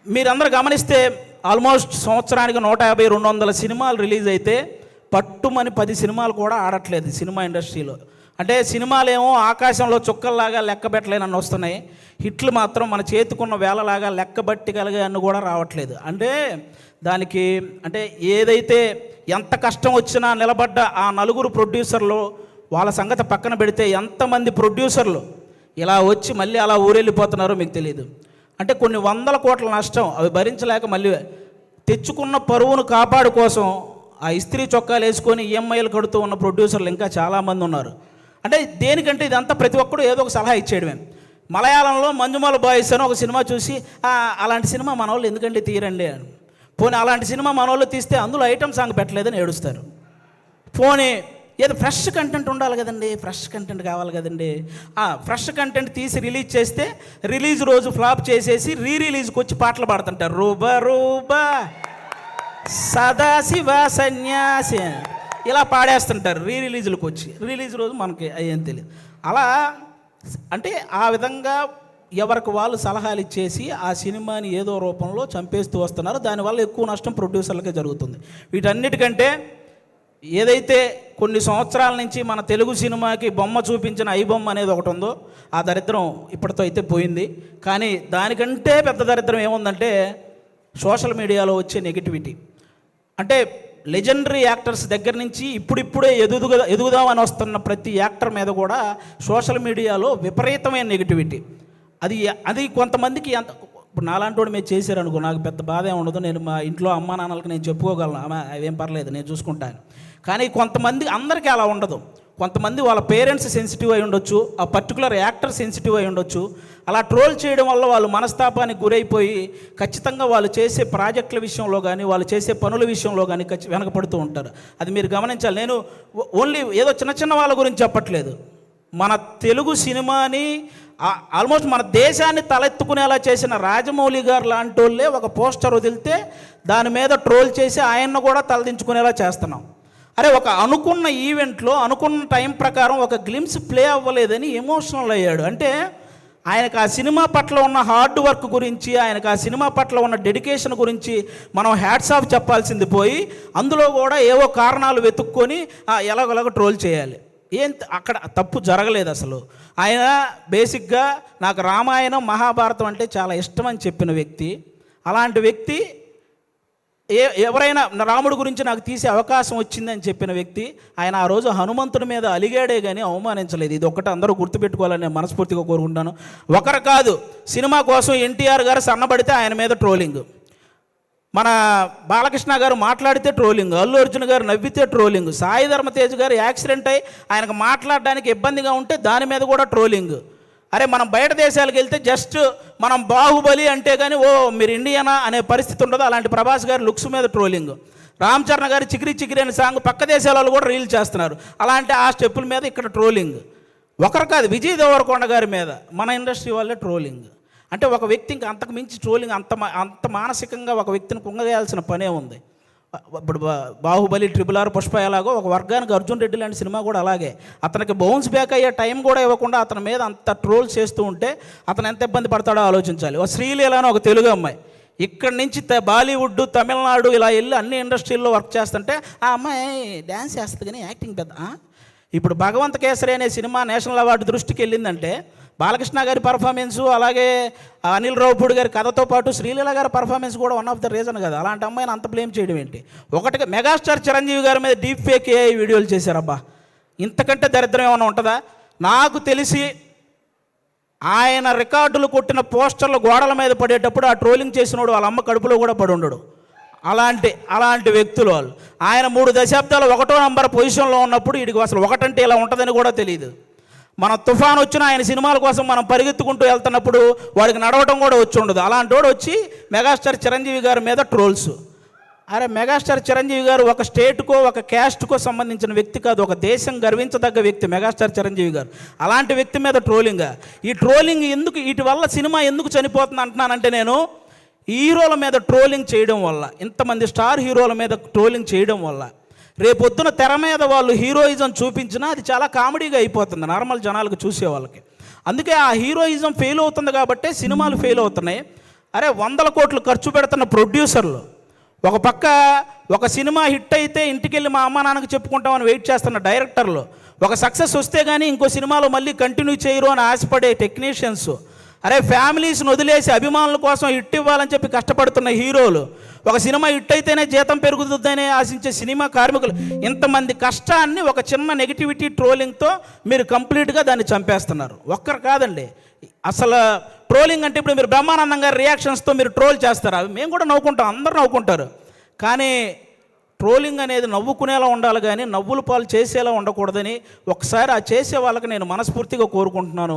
మీరందరూ గమనిస్తే ఆల్మోస్ట్ సంవత్సరానికి 150-200 సినిమాలు రిలీజ్ అయితే పట్టుమని 10 సినిమాలు కూడా ఆడట్లేదు సినిమా ఇండస్ట్రీలో. అంటే సినిమాలు ఏమో ఆకాశంలో చుక్కల్లాగా లెక్క పెట్టలేనని వస్తున్నాయి, హిట్లు మాత్రం మన చేతికున్న వేలలాగా లెక్కబట్టగలిగే అన్ని కూడా రావట్లేదు. అంటే దానికి అంటే ఏదైతే ఎంత కష్టం వచ్చినా నిలబడ్డ ఆ నలుగురు ప్రొడ్యూసర్లు వాళ్ళ సంగతి పక్కన పెడితే ఎంతమంది ప్రొడ్యూసర్లు ఇలా వచ్చి మళ్ళీ అలా ఊరెళ్ళిపోతున్నారో మీకు తెలియదు. అంటే కొన్ని 100 కోట్ల నష్టం అవి భరించలేక మళ్ళీ తెచ్చుకున్న పరువును కాపాడు కోసం ఆ ఇస్త్రీ చొక్కాలు వేసుకొని ఈఎంఐలు కడుతూ ఉన్న ప్రొడ్యూసర్లు ఇంకా చాలామంది ఉన్నారు. అంటే దేనికంటే ఇదంతా ప్రతి ఒక్కరు ఏదో ఒక సలహా ఇచ్చేయడమే. మలయాళంలో మంజుమాల బాయ్స్ అని ఒక సినిమా చూసి అలాంటి సినిమా మన వాళ్ళు ఎందుకంటే తీరండి అని, పోనీ అలాంటి సినిమా మన వాళ్ళు తీస్తే అందులో ఐటమ్ సాంగ్ పెట్టలేదని ఏడుస్తారు. పోనీ ఏదో ఫ్రెష్ కంటెంట్ ఉండాలి కదండి, ఫ్రెష్ కంటెంట్ కావాలి కదండి, ఫ్రెష్ కంటెంట్ తీసి రిలీజ్ చేస్తే రిలీజ్ రోజు ఫ్లాప్ చేసేసి రిలీజ్కి వచ్చి పాటలు పాడుతుంటారు. రూబా రూబా సదాశివ సన్యాసి ఇలా పాడేస్తుంటారు రిలీజులకు వచ్చి. రిలీజ్ రోజు మనకి అయ్యేం తెలియదు. అలా అంటే ఆ విధంగా ఎవరికి వాళ్ళు సలహాలు ఇచ్చేసి ఆ సినిమాని ఏదో రూపంలో చంపేస్తూ వస్తున్నారు. దానివల్ల ఎక్కువ నష్టం ప్రొడ్యూసర్లకే జరుగుతుంది. వీటన్నిటికంటే ఏదైతే కొన్ని సంవత్సరాల నుంచి మన తెలుగు సినిమాకి బొమ్మ చూపించిన ఐ బొమ్మ అనేది ఒకటి ఉందో ఆ దరిద్రం ఇప్పటితో అయితే పోయింది. కానీ దానికంటే పెద్ద దరిద్రం ఏముందంటే సోషల్ మీడియాలో వచ్చే నెగిటివిటీ. అంటే లెజెండరీ యాక్టర్స్ దగ్గర నుంచి ఇప్పుడిప్పుడే ఎదుగుదామని వస్తున్న ప్రతి యాక్టర్ మీద కూడా సోషల్ మీడియాలో విపరీతమైన నెగిటివిటీ. అది కొంతమందికి ఇప్పుడు నాలాంటి వాడు మీరు చేశారనుకో నాకు పెద్ద బాధ ఏమి ఉండదు, నేను మా ఇంట్లో అమ్మా నాన్నలకు నేను చెప్పుకోగలను, అవేం పర్లేదు నేను చూసుకుంటాను. కానీ కొంతమంది అందరికీ అలా ఉండదు. కొంతమంది వాళ్ళ పేరెంట్స్ సెన్సిటివ్ అయి ఉండొచ్చు, ఆ పర్టికులర్ యాక్టర్ సెన్సిటివ్ అయి ఉండొచ్చు. అలా ట్రోల్ చేయడం వల్ల వాళ్ళు మనస్తాపానికి గురైపోయి ఖచ్చితంగా వాళ్ళు చేసే ప్రాజెక్టుల విషయంలో కానీ వాళ్ళు చేసే పనుల విషయంలో కానీ వెనకపడుతూ ఉంటారు. అది మీరు గమనించాలి. నేను ఓన్లీ ఏదో చిన్న చిన్న వాళ్ళ గురించి చెప్పట్లేదు. మన తెలుగు సినిమాని ఆల్మోస్ట్ మన దేశాన్ని తలెత్తుకునేలా చేసిన రాజమౌళి గారు లాంటి వాళ్ళే ఒక పోస్టర్ వదిలితే దాని మీద ట్రోల్ చేసి ఆయన్ను కూడా తలదించుకునేలా చేస్తున్నాం. అరే ఒక అనుకున్న ఈవెంట్లో అనుకున్న టైం ప్రకారం ఒక గ్లిమ్స్ ప్లే అవ్వలేదని ఎమోషనల్ అయ్యాడు. అంటే ఆయనకు ఆ సినిమా పట్ల ఉన్న హార్డ్ వర్క్ గురించి, ఆయనకు ఆ సినిమా పట్ల ఉన్న డెడికేషన్ గురించి మనం హ్యాట్స్ ఆఫ్ చెప్పాల్సింది పోయి అందులో కూడా ఏవో కారణాలు వెతుక్కొని ఎలాగోలాగో ట్రోల్ చేయాలి. అక్కడ తప్పు జరగలేదు అసలు. ఆయన బేసిక్గా నాకు రామాయణం మహాభారతం అంటే చాలా ఇష్టం అని చెప్పిన వ్యక్తి. అలాంటి వ్యక్తి ఎవరైనా రాముడి గురించి నాకు తీసే అవకాశం వచ్చిందని చెప్పిన వ్యక్తి. ఆయన ఆ రోజు హనుమంతుడి మీద అలిగాడే కానీ అవమానించలేదు. ఇది ఒక్కటి అందరూ గుర్తుపెట్టుకోవాలని నేను మనస్ఫూర్తిగా కోరుకుంటాను. ఒకరు కాదు, సినిమా కోసం ఎన్టీఆర్ గారు సన్నబడితే ఆయన మీద ట్రోలింగ్, మన బాలకృష్ణ గారు మాట్లాడితే ట్రోలింగ్, అల్లు అర్జున్ గారు నవ్వితే ట్రోలింగ్, సాయి ధర్మతేజ్ గారు యాక్సిడెంట్ అయ్యి ఆయనకు మాట్లాడడానికి ఇబ్బందిగా ఉంటే దాని మీద కూడా ట్రోలింగ్. అరే మనం బయట దేశాలకు వెళ్తే జస్ట్ మనం బాహుబలి అంటే కానీ మీరు ఇండియనా అనే పరిస్థితి ఉండదు. అలాంటి ప్రభాస్ గారి లుక్స్ మీద ట్రోలింగ్, రామ్ చరణ్ గారి చికిరి చికిరి అనే సాంగ్ పక్క దేశాల వాళ్ళు కూడా రీల్ చేస్తున్నారు. అలాంటి ఆ స్టెప్పుల మీద ఇక్కడ ట్రోలింగ్. ఒకరు కాదు, విజయ్ దేవరకొండ గారి మీద మన ఇండస్ట్రీ వాళ్ళే ట్రోలింగ్. అంటే ఒక వ్యక్తి ఇంకా అంతకు మించి ట్రోలింగ్ అంత మానసికంగా ఒక వ్యక్తిని కుంగవేయాల్సిన పనే ఉంది. ఇప్పుడు బాహుబలి, RRR, పుష్ప ఎలాగో ఒక వర్గానికి అర్జున్ రెడ్డి లాంటి సినిమా కూడా అలాగే. అతనికి బౌన్స్ బ్యాక్ అయ్యే టైం కూడా ఇవ్వకుండా అతని మీద అంత ట్రోల్ చేస్తూ ఉంటే అతను ఎంత ఇబ్బంది పడతాడో ఆలోచించాలి. ఒక శ్రీలీల అని ఒక తెలుగు అమ్మాయి ఇక్కడి నుంచి బాలీవుడ్, తమిళనాడు ఇలా వెళ్ళి అన్ని ఇండస్ట్రీల్లో వర్క్ చేస్తుంటే ఆ అమ్మాయి డ్యాన్స్ చేస్తుంది కానీ యాక్టింగ్ పెద్ద. ఇప్పుడు భగవంత కేసరి అనే సినిమా నేషనల్ అవార్డు దృష్టికి వెళ్ళిందంటే బాలకృష్ణ గారి పర్ఫార్మెన్సు, అలాగే అనిల్ రావుపూడి గారి కథతో పాటు శ్రీలీల గారి పర్ఫార్మెన్స్ కూడా వన్ ఆఫ్ ద రీజన్ కదా. అలాంటి అమ్మాయిని అంత బ్లేమ్ చేయడం ఏంటి? ఒకటిగా మెగాస్టార్ చిరంజీవి గారి మీద డీప్ ఫేక్ AI వీడియోలు చేశారబ్బా. ఇంతకంటే దరిద్రం ఏమైనా ఉంటుందా? నాకు తెలిసి ఆయన రికార్డులు కొట్టిన పోస్టర్లు గోడల మీద పడేటప్పుడు ఆ ట్రోలింగ్ చేసినోడు వాళ్ళ అమ్మ కడుపులో కూడా పడి ఉండడు. అలాంటి వ్యక్తులు వాళ్ళు. ఆయన 3 దశాబ్దాలు 1వ నంబర్ పొజిషన్లో ఉన్నప్పుడు వీడికి అసలు ఒకటంటే ఇలా ఉంటుందని కూడా తెలియదు. మన తుఫాన్ వచ్చిన ఆయన సినిమాల కోసం మనం పరిగెత్తుకుంటూ వెళ్తున్నప్పుడు వాడికి నడవటం కూడా వచ్చి ఉండదు. అలాంటి వాడు వచ్చి మెగాస్టార్ చిరంజీవి గారి మీద ట్రోల్స్. అరే మెగాస్టార్ చిరంజీవి గారు ఒక స్టేట్కో ఒక క్యాస్ట్కో సంబంధించిన వ్యక్తి కాదు, ఒక దేశం గర్వించదగ్గ వ్యక్తి మెగాస్టార్ చిరంజీవి గారు. అలాంటి వ్యక్తి మీద ట్రోలింగ్. ఈ ట్రోలింగ్ ఎందుకు, వీటి వల్ల సినిమా ఎందుకు చనిపోతుంది అంటున్నానంటే నేను హీరోల మీద ట్రోలింగ్ చేయడం వల్ల, ఇంతమంది స్టార్ హీరోల మీద ట్రోలింగ్ చేయడం వల్ల రేపొద్దున తెర మీద వాళ్ళు హీరోయిజం చూపించినా అది చాలా కామెడీగా అయిపోతుంది నార్మల్ జనాలకు చూసే వాళ్ళకి. అందుకే ఆ హీరోయిజం ఫెయిల్ అవుతుంది కాబట్టే సినిమాలు ఫెయిల్ అవుతున్నాయి. అరే 100 కోట్లు ఖర్చు పెడుతున్న ప్రొడ్యూసర్లు, ఒక పక్క ఒక సినిమా హిట్ అయితే ఇంటికెళ్ళి మా అమ్మ నాన్నకి చెప్పుకుంటామని వెయిట్ చేస్తున్న డైరెక్టర్లు, ఒక సక్సెస్ వస్తే కానీ ఇంకో సినిమాలో మళ్ళీ కంటిన్యూ చేయరు అని ఆశపడే టెక్నీషియన్స్, అరే ఫ్యామిలీస్ని వదిలేసి అభిమానుల కోసం హిట్ ఇవ్వాలని చెప్పి కష్టపడుతున్న హీరోలు, ఒక సినిమా హిట్ అయితేనే జీతం పెరుగుతుందని ఆశించే సినిమా కార్మికులు, ఇంతమంది కష్టాన్ని ఒక చిన్న నెగిటివిటీ ట్రోలింగ్తో మీరు కంప్లీట్గా దాన్ని చంపేస్తున్నారు. ఒక్కరు కాదండి, అసలు ట్రోలింగ్ అంటే ఇప్పుడు మీరు బ్రహ్మానందం గారి రియాక్షన్స్తో మీరు ట్రోల్ చేస్తారు, అవి మేము కూడా నవ్వుకుంటాం, అందరూ నవ్వుకుంటారు. కానీ ట్రోలింగ్ అనేది నవ్వుకునేలా ఉండాలి కానీ నవ్వుల పాలు చేసేలా ఉండకూడదని ఒకసారి ఆ చేసే వాళ్ళకి నేను మనస్ఫూర్తిగా కోరుకుంటున్నాను.